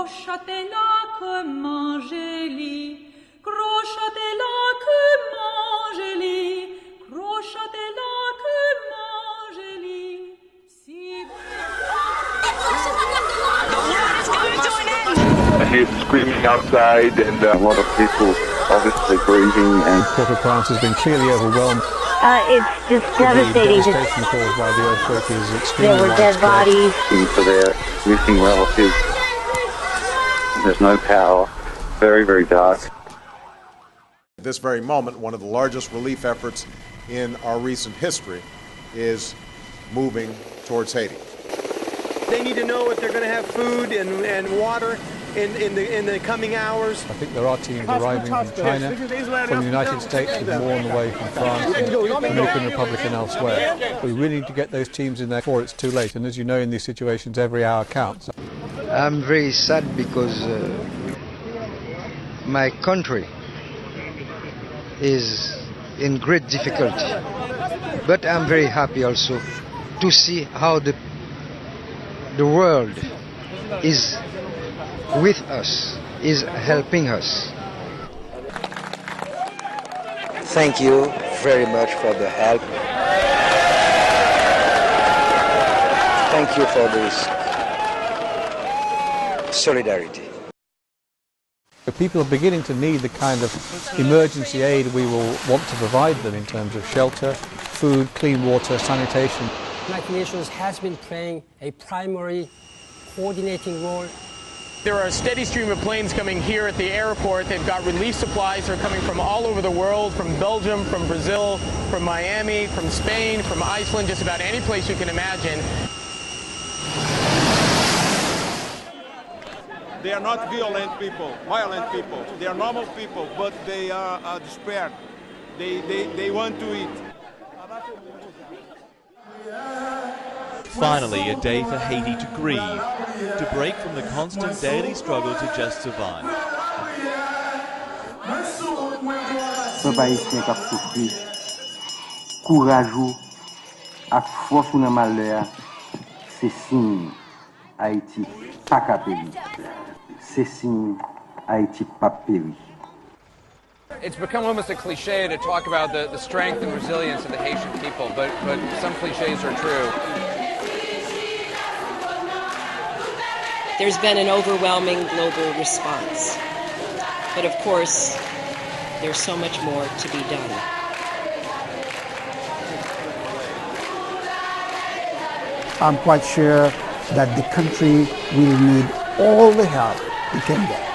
Crochatez-la comme Angélie, crochatez-la comme Angélie, crochatez-la comme Angélie. Si I hear screaming outside and a lot of people obviously grieving, and Port-au-Prince has been clearly overwhelmed. It's just devastating. The devastation caused by the earthquake is extremely There were dead bodies. for their missing relatives. There's no power. Very, very dark. At this very moment, one of the largest relief efforts in our recent history is moving towards Haiti. They need to know if they're going to have food and water in the coming hours. I think there are teams arriving from China, from the United States, with more on the way from France, and the Dominican Republic and elsewhere. We really need to get those teams in there before it's too late. And as you know, in these situations, every hour counts. I'm very sad because my country is in great difficulty. But I'm very happy also to see how the world is with us, is helping us. Thank you very much for the help. Thank you for this solidarity. People are beginning to need the kind of emergency aid we will want to provide them in terms of shelter, food, clean water, sanitation. The United Nations has been playing a primary coordinating role. There are a steady stream of planes coming here at the airport. They've got relief supplies. They're coming from all over the world, from Belgium, from Brazil, from Miami, from Spain, from Iceland, just about any place you can imagine. They are not violent people. They are normal people, but they are desperate. They want to eat. Finally, a day for Haiti to grieve, to break from the constant daily struggle to just survive. Peuple haïtien qui a souffert, courageux, avec force ou dans malheur, c'est signe Haïti pas qu'à périr. C'est signe Haïti pas périr. It's become almost a cliche to talk about the strength and resilience of the Haitian people, but some cliches are true. There's been an overwhelming global response. But of course, there's so much more to be done. I'm quite sure that the country will need all the help it can get.